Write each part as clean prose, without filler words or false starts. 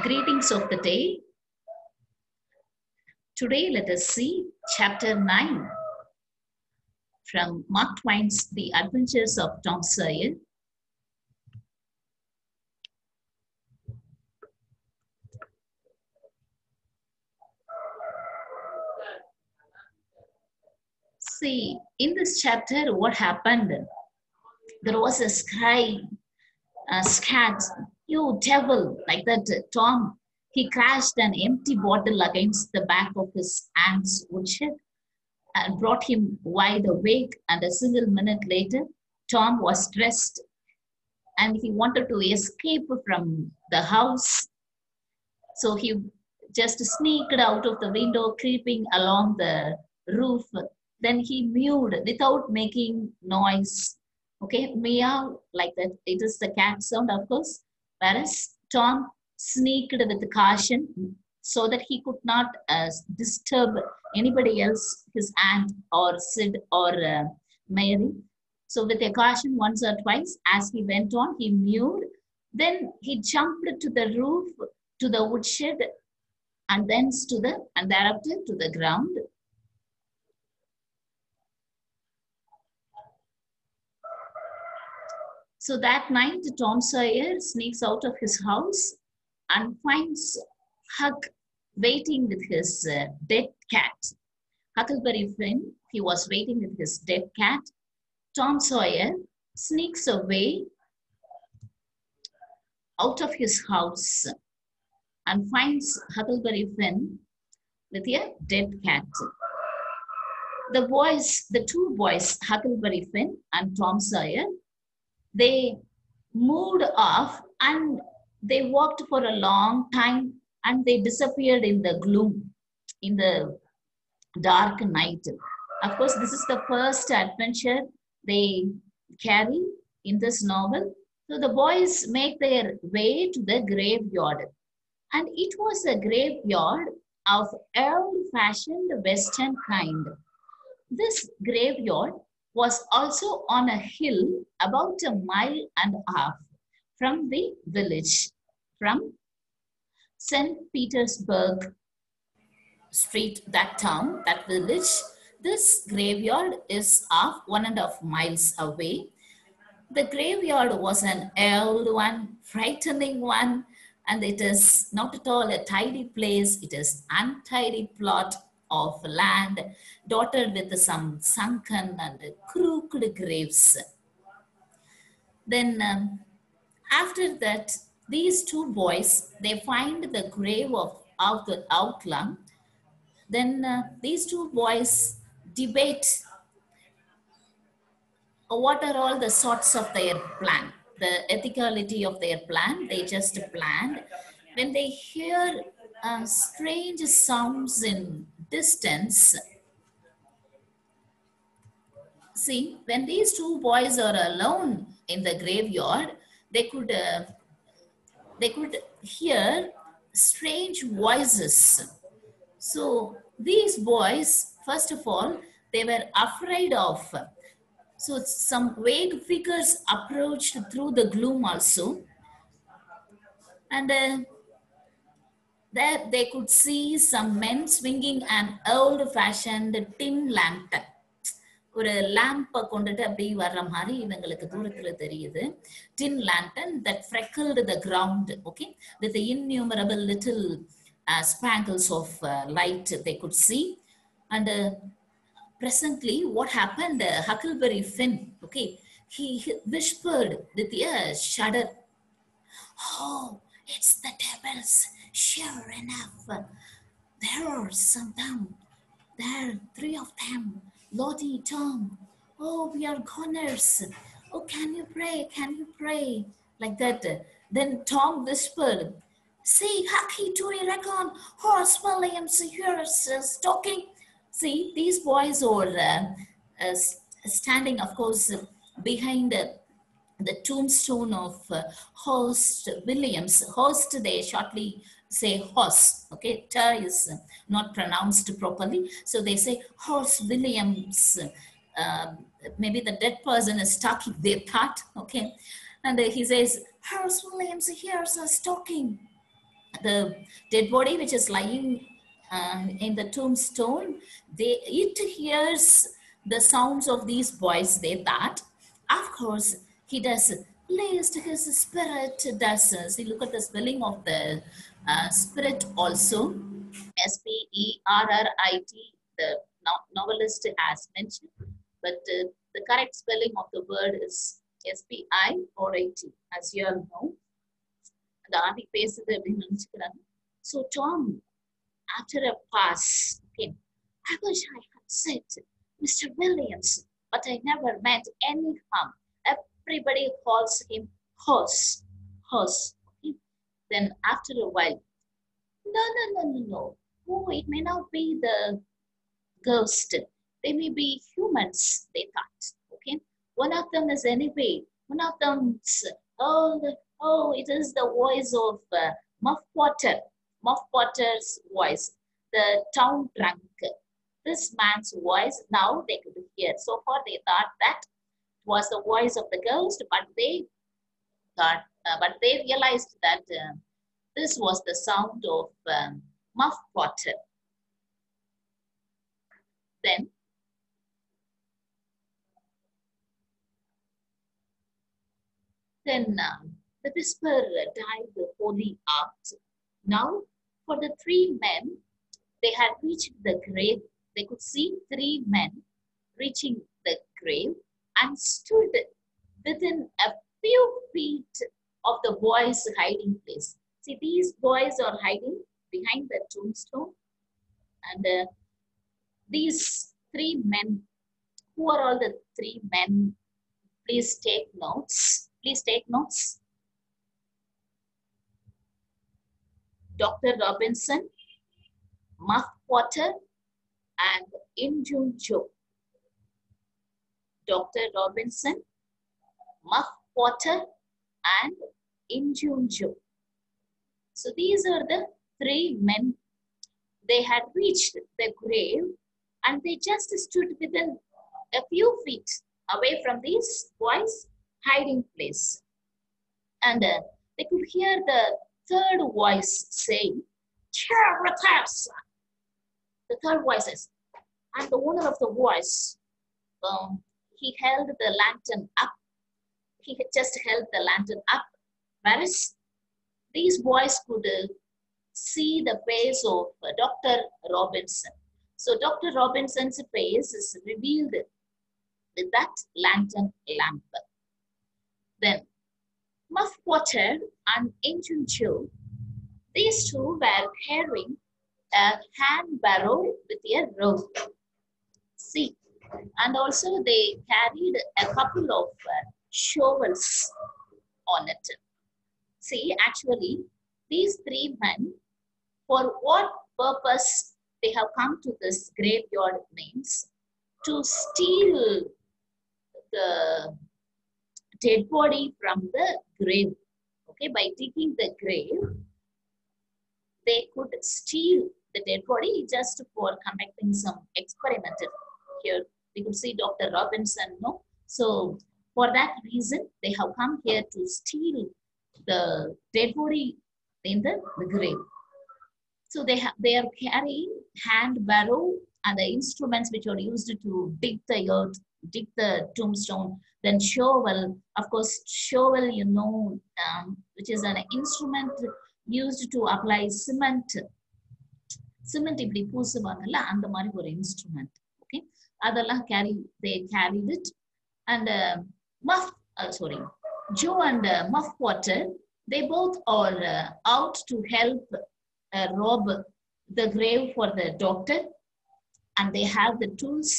Greetings of the day. Today let us see chapter 9 from Mark Twain's The Adventures of Tom Sawyer. See, in this chapter, what happened? There was a scat, you devil, like that Tom. He crashed an empty bottle against the back of his aunt's woodshed and brought him wide awake. And a single minute later, Tom was dressed and he wanted to escape from the house. So he just sneaked out of the window, creeping along the roof. Then he mewed without making noise. Okay, meow, like that. It is the cat sound, of course. Whereas Tom sneaked with caution so that he could not disturb anybody else, his aunt or Sid or Mary. So with a caution once or twice, as he went on, he mewed. Then he jumped to the roof, to the woodshed, and thence to the, and thereafter to the ground. So that night, Tom Sawyer sneaks out of his house and finds Huck waiting with his dead cat. Huckleberry Finn, he was waiting with his dead cat. Tom Sawyer sneaks away out of his house and finds Huckleberry Finn with a dead cat. The two boys, Huckleberry Finn and Tom Sawyer, they moved off and they walked for a long time and they disappeared in the gloom, in the dark night. Of course, this is the first adventure they carry in this novel. So the boys make their way to the graveyard. And it was a graveyard of old-fashioned Western kind. This graveyard was also on a hill about a mile and a half from the village, from St. Petersburg Street, that town, that village. This graveyard is of 1.5 miles away. The graveyard was an old one, frightening one, and it is not at all a tidy place. It is untidy plot of land dotted with some sunken and crooked graves. Then after that, these two boys, they find the grave of the outlaw. Then these two boys debate what are all the sorts of their plan, the ethicality of their plan. They just planned. When they hear strange sounds in distance, see, when these two boys are alone in the graveyard, they could hear strange voices. So these boys, first of all, they were afraid of. So some vague figures approached through the gloom also. And there they could see some men swinging an old-fashioned tin lantern. ஒரு lamp கொண்டுட்டு அப்படி வர்ற மாதிரி இவங்களுக்கு தூரத்துல தெரியுது. Tin lantern that freckled the ground, okay, with the innumerable little sparkles of light they could see. And presently, what happened? Huckleberry Finn, okay, he whispered with a shudder, "Oh, it's the devils, sure enough. There are some down there, 3 of them. Lottie, Tom, oh, we are goners. Oh, can you pray? Can you pray?" Like that. Then Tom whispered, "See, Hucky, do you reckon Horace Williams here is talking?" See, these boys are standing, of course, behind the tombstone of Horace Williams. Host, they shortly say horse, okay? T is not pronounced properly. So they say Horace Williams. Maybe the dead person is talking, they thought, okay? And he says, "Horace Williams here is talking." the dead body which is lying in the tombstone, it hears the sounds of these boys. They thought, of course, he does lest his spirit does. See, look at the spelling of the spirit also. Spirit, the novelist has mentioned, but the correct spelling of the word is Spirit, as you all know. The ஆவி பேசுது அப்படின்னு நினைச்சுக்கிறாங்க. So Tom, after a pass, okay, I wish I had said Mr. Williams, but I never meant any harm. Everybody calls him horse, horse. Okay? Then after a while, no. Oh, it may not be the ghost. They may be humans, they thought. Okay. One of them is anyway. One of them's it is the voice of Muff Potter. Muff Potter's voice, the town drunk. This man's voice now they could hear. So far they thought that was the voice of the ghost, but they realized that this was the sound of Muff Potter. Then the whisper died the holy art. Now, for the three men, they had reached the grave. They could see three men reaching the grave and stood within a few feet of the boys' hiding place. See, these boys are hiding behind the tombstone, and these three men, who are all the three men? Please take notes. Please take notes. Dr. Robinson, Muff Potter, and Injun Joe. Dr. Robinson, Muff Potter, and Injun Joe. So these are the three men. They had reached the grave and they just stood within a few feet away from these boys' hiding place. And they could hear the third voice saying, "Charitas." The third voice is, and the owner of the voice, he held the lantern up. He had just held the lantern up. Whereas these boys could see the face of Dr. Robinson. So Dr. Robinson's face is revealed with that lantern lamp. Then Muff Potter and Injun Joe, these two were carrying a hand barrow with a rope. See, and also they carried a couple of shovels on it. See, actually, these three men, for what purpose they have come to this graveyard means to steal the dead body from the grave. Okay, by digging the grave, they could steal the dead body just for conducting some experiment. Here we could see Dr. Robinson, no? So for that reason, they have come here to steal the dead body in the grave. So they are carrying hand barrow and the instruments which are used to dig the earth, dig the tombstone. Then shovel, of course, shovel, you know, which is an instrument used to apply cement. Cement இப்படி பூசுவாங்கல்ல அந்த மாதிரி ஒரு instrument. Okay, அதெல்லாம் they carried it. And Joe and Muff Potter, they both are out to help rob the grave for the doctor, and they have the tools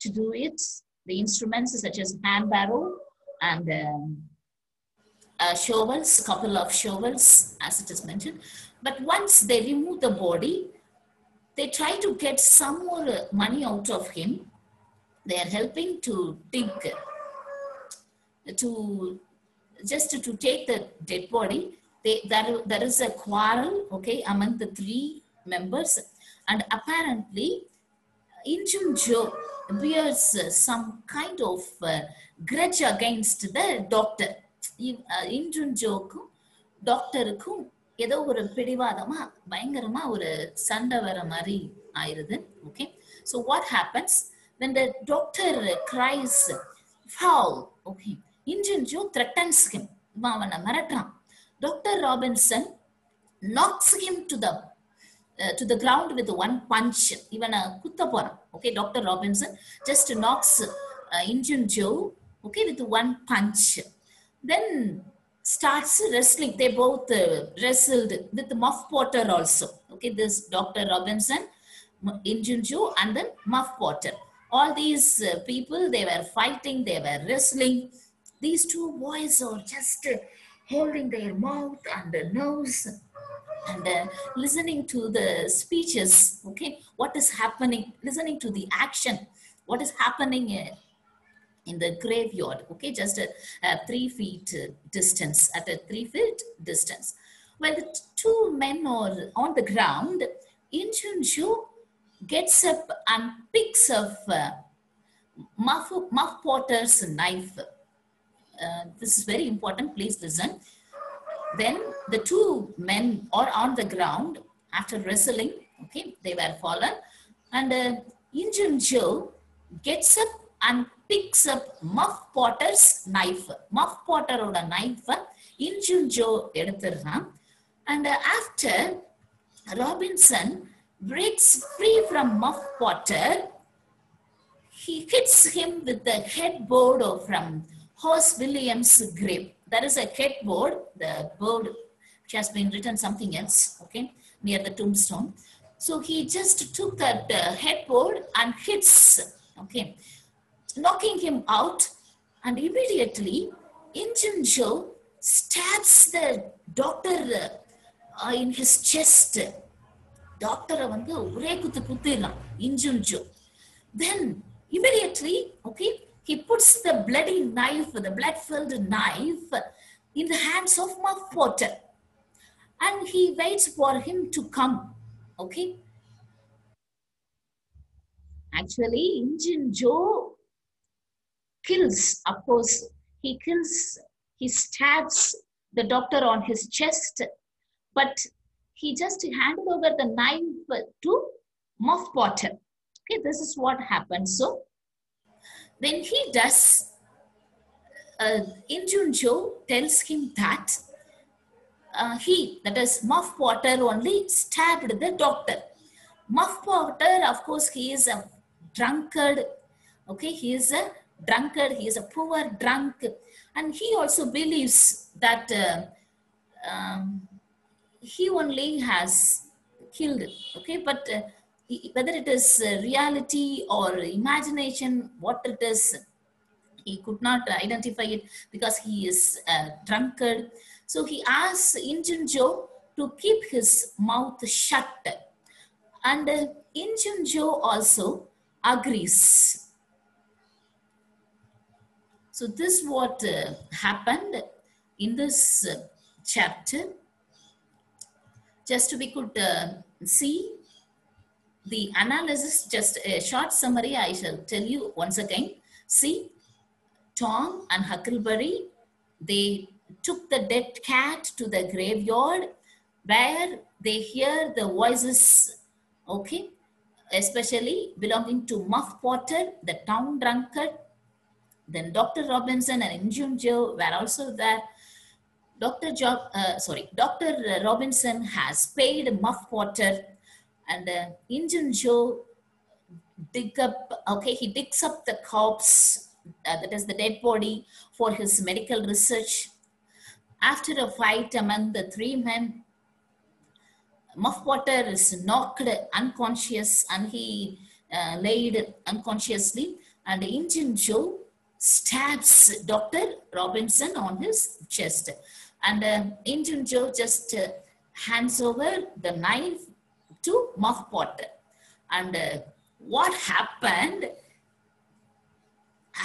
to do it, the instruments such as hand barrow and shovels, couple of shovels as it is mentioned. But once they remove the body, they try to get some more money out of him. They are helping to dig, to take the dead body. There is a quarrel, okay, among the three members, and apparently Injun Joe bears some kind of grudge against the doctor. Injun Joe doctor ஏதோ ஒரு பிடிவாதமா பயங்கரமா ஒரு சண்டை வர மாதிரி ஆயிருது. Okay, so what happens when the doctor cries foul? Okay, Injun Joe threatens him. அவனை மிரட்டுறான். Doctor Robinson knocks him to the ground with one punch. Even a kutta poran. Okay, Dr. Robinson just knocks Injun Joe, okay, with one punch. Then starts wrestling. They both wrestled with Muff Potter also. Okay, this Dr. Robinson, Injun Joe, and then Muff Potter. All these people, they were fighting, they were wrestling. These two boys are just holding their mouth and their nose and listening to the speeches. Okay, what is happening, listening to the action, what is happening in the graveyard. Okay, just a 3 feet distance, at a 3 feet distance. While the two men are on the ground, Injun Joe gets up and picks up Muff Potter's knife. This is very important, please listen. Then the two men are on the ground after wrestling. Okay, they were fallen, and Injun Joe gets up and picks up Muff Potter's knife. Muff Potter oda knife Injun Joe eduthirran, and after Robinson breaks free from Muff Potter, he hits him with the headboard from Horse Williams' grave. There is a headboard, the board which has been written something else, okay, near the tombstone. So he just took that headboard and hits, okay, knocking him out, and immediately Injun Joe stabs the doctor in his chest. Doctor வந்து ஒரே குத்து குத்திடுறான் Injun Joe. Then immediately, okay, he puts the bloody knife, the blood-filled knife, in the hands of Muff Potter, and he waits for him to come. Okay, actually, Injun Joe kills. Of course, he stabs the doctor on his chest, but he just handed over the knife to Muff Potter. Okay, this is what happens. So when he does, Injun Joe tells him that that is Muff Potter, only stabbed the doctor. Muff Potter, of course, he is a drunkard. Okay, he is a drunkard, he is a poor drunk, and he also believes that he only has killed. Okay, but whether it is reality or imagination, what it is, he could not identify it because he is a drunkard. So he asks Injun Joe to keep his mouth shut, and Injun Joe also agrees. So this is what happened in this chapter. Just we could see the analysis, just a short summary I shall tell you once again. See, Tom and Huckleberry, they took the dead cat to the graveyard where they hear the voices, okay, especially belonging to Muff Potter, the town drunkard. Then Dr. Robinson and Injun Joe were also there. Dr. Robinson has paid Muff Potter, and Injun Joe he digs up the corpse, that is the dead body, for his medical research. After a fight among the three men, Muff Potter is knocked unconscious, and he laid unconsciously, and Injun Joe stabs Dr. Robinson on his chest, and Injun Joe just hands over the knife to Muff Potter. And what happened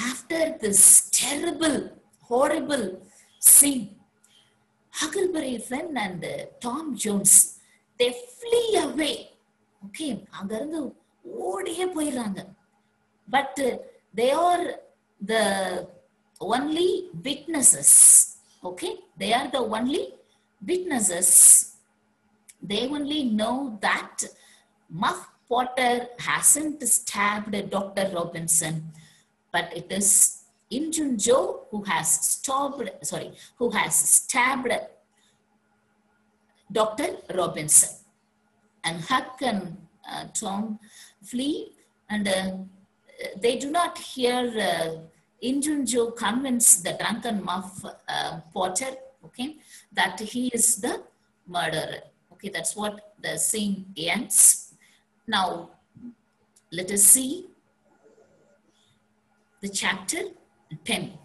after this terrible, horrible scene? Huckleberry Finn and Tom Jones, they flee away. Okay, அங்கிருந்து ஓடியே போயிடுறாங்க. But they are the only witnesses. Okay, they are the only witnesses They only know that Muff Potter hasn't stabbed Dr. Robinson, but it is Injun Joe who has stabbed Dr. Robinson. And Huck and Tom flee, and they do not hear Injun Joe convince the drunken Muff Potter, okay, that he is the murderer. Okay, that's what the scene ends. Now, let us see the chapter 10.